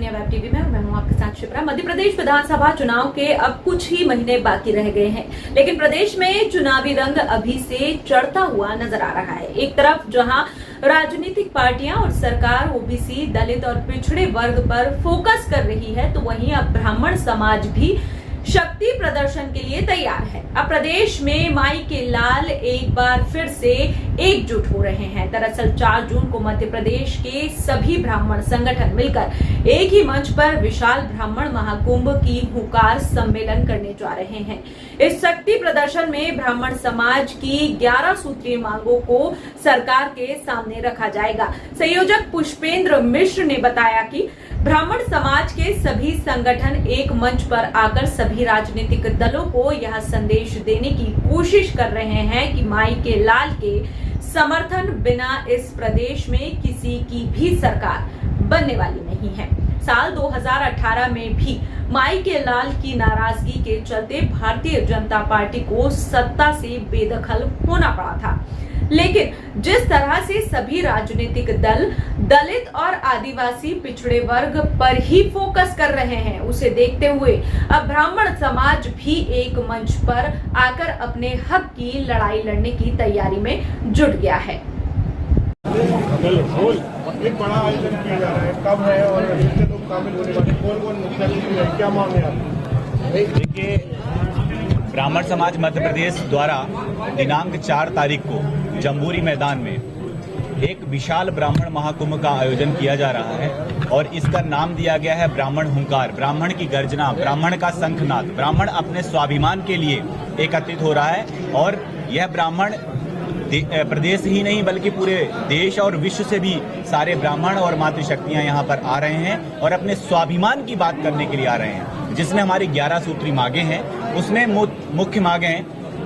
दुनिया web TV में मैं हूं आपके साथ शिप्रा। मध्य प्रदेश विधानसभा चुनाव के अब कुछ ही महीने बाकी रह गए हैं, लेकिन प्रदेश में चुनावी रंग अभी से चढ़ता हुआ नजर आ रहा है। एक तरफ जहां राजनीतिक पार्टियां और सरकार ओबीसी, दलित और पिछड़े वर्ग पर फोकस कर रही है, तो वहीं अब ब्राह्मण समाज भी शक्ति प्रदर्शन के लिए तैयार है। अब प्रदेश में माई के लाल एक बार फिर से एकजुट हो रहे हैं। दरअसल 4 जून को मध्य प्रदेश के सभी ब्राह्मण संगठन मिलकर एक ही मंच पर विशाल ब्राह्मण महाकुंभ की हुंकार सम्मेलन करने जा रहे हैं। इस शक्ति प्रदर्शन में ब्राह्मण समाज की 11 सूत्रीय मांगों को सरकार के सामने रखा जाएगा। संयोजक पुष्पेंद्र मिश्र ने बताया कि ब्राह्मण समाज के सभी संगठन एक मंच पर आकर सभी राजनीतिक दलों को यह संदेश देने की कोशिश कर रहे हैं कि माई के लाल के समर्थन बिना इस प्रदेश में किसी की भी सरकार बनने वाली नहीं है। साल 2018 में भी माई के लाल की नाराजगी के चलते भारतीय जनता पार्टी को सत्ता से बेदखल होना पड़ा था, लेकिन जिस तरह से सभी राजनीतिक दल दलित और आदिवासी पिछड़े वर्ग पर ही फोकस कर रहे हैं, उसे देखते हुए अब ब्राह्मण समाज भी एक मंच पर आकर अपने हक की लड़ाई लड़ने की तैयारी में जुट गया है। एक बड़ा आयोजन किया जा रहा है, कब है और कितने लोग शामिल होने वाले, कौन मुख्य अतिथि है, क्या मांग है आपकी? देखिए, ब्राह्मण समाज मध्य प्रदेश द्वारा दिनांक 4 तारीख को जम्बूरी मैदान में एक विशाल ब्राह्मण महाकुंभ का आयोजन किया जा रहा है और इसका नाम दिया गया है ब्राह्मण हुंकार। ब्राह्मण की गर्जना, ब्राह्मण का शंखनाद। ब्राह्मण अपने स्वाभिमान के लिए एकत्रित हो रहा है और यह ब्राह्मण प्रदेश ही नहीं बल्कि पूरे देश और विश्व से भी सारे ब्राह्मण और मातृशक्तियां यहाँ पर आ रहे हैं और अपने स्वाभिमान की बात करने के लिए आ रहे हैं, जिसमें हमारी 11 सूत्री मांगे हैं। उसमें मुख्य मांगे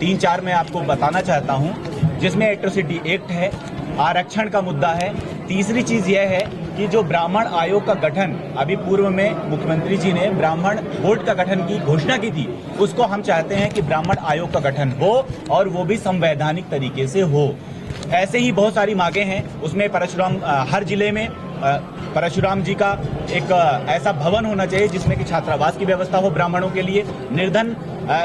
3-4 मैं आपको बताना चाहता हूँ, जिसमें एट्रोसिटी एक्ट है, आरक्षण का मुद्दा है। तीसरी चीज यह है कि जो ब्राह्मण आयोग का गठन अभी पूर्व में मुख्यमंत्री जी ने ब्राह्मण बोर्ड का गठन की घोषणा की थी, उसको हम चाहते हैं कि ब्राह्मण आयोग का गठन हो और वो भी संवैधानिक तरीके से हो। ऐसे ही बहुत सारी मांगे हैं। उसमें परशुराम, हर जिले में परशुराम जी का एक ऐसा भवन होना चाहिए जिसमें कि छात्रावास की व्यवस्था हो ब्राह्मणों के लिए। निर्धन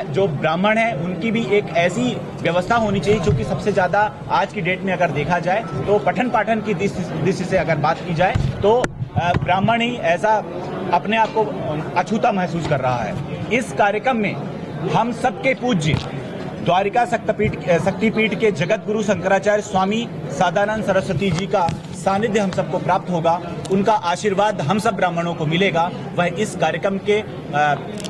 जो ब्राह्मण है उनकी भी एक ऐसी व्यवस्था होनी चाहिए, जो कि सबसे ज्यादा आज की डेट में अगर देखा जाए तो पठन पाठन की दृष्टि से अगर बात की जाए तो ब्राह्मण ही ऐसा अपने आप को अछूता महसूस कर रहा है। इस कार्यक्रम में हम सबके पूज्य द्वारिका शक्तिपीठ के जगत गुरु शंकराचार्य स्वामी सदानंद सरस्वती जी का सानिध्य हम सबको प्राप्त होगा। उनका आशीर्वाद हम सब ब्राह्मणों को मिलेगा। वह इस कार्यक्रम के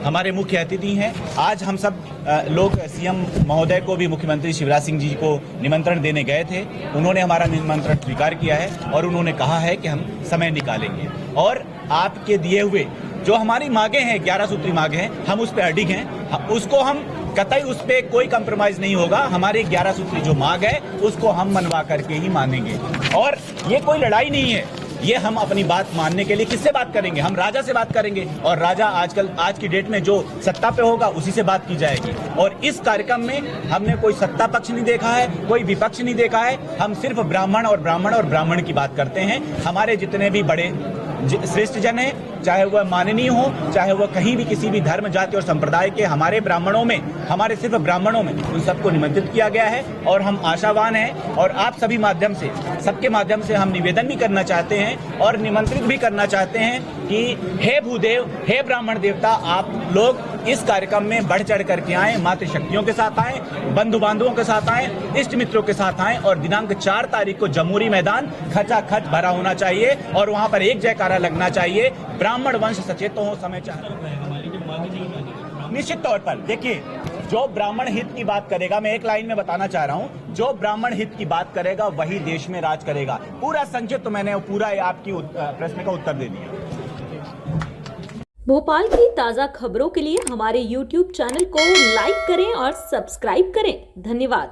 हमारे मुख्य अतिथि हैं। आज हम सब लोग सीएम महोदय को भी मुख्यमंत्री शिवराज सिंह जी को निमंत्रण देने गए थे। उन्होंने हमारा निमंत्रण स्वीकार किया है और उन्होंने कहा है कि हम समय निकालेंगे और आपके दिए हुए जो हमारी मांगे हैं, 11 सूत्री मांगे हैं, हम उस पर अडिग हैं। उसको हम कतई उस पे कोई कंप्रोमाइज नहीं होगा। हमारी 11 सूत्री जो मांग है उसको हम मनवा करके ही मानेंगे और ये कोई लड़ाई नहीं है। ये हम अपनी बात मानने के लिए किससे बात करेंगे? हम राजा से बात करेंगे और राजा आज की डेट में जो सत्ता पे होगा उसी से बात की जाएगी। और इस कार्यक्रम में हमने कोई सत्ता पक्ष नहीं देखा है, कोई विपक्ष नहीं देखा है। हम सिर्फ ब्राह्मण और ब्राह्मण की बात करते हैं। हमारे जितने भी बड़े श्रेष्ठ जन है, चाहे वह माननीय हो, चाहे वह कहीं भी किसी भी धर्म, जाति और संप्रदाय के, हमारे ब्राह्मणों में, हमारे सिर्फ ब्राह्मणों में उन सबको निमंत्रित किया गया है और हम आशावान हैं। और आप सभी माध्यम से, सबके माध्यम से हम निवेदन भी करना चाहते हैं और निमंत्रित भी करना चाहते हैं कि हे भूदेव, हे ब्राह्मण देवता, आप लोग इस कार्यक्रम में बढ़ चढ़ करके आए, मातृशक्तियों के साथ आए, बंधु बांधवों के साथ आए, इष्ट मित्रों के साथ आए और दिनांक 4 तारीख को जम्बूरी मैदान खचाखच भरा होना चाहिए और वहां पर एक जयकारा लगना चाहिए। ब्राह्मण वंश सचेत हो, समय निश्चित तौर पर। देखिए, जो ब्राह्मण हित की बात करेगा, मैं एक लाइन में बताना चाह रहा हूं, जो ब्राह्मण हित की बात करेगा वही देश में राज करेगा। पूरा संक्षिप्त तो मैंने पूरा आपकी प्रश्न का उत्तर दे दिया। भोपाल की ताजा खबरों के लिए हमारे YouTube चैनल को लाइक करें और सब्सक्राइब करें। धन्यवाद।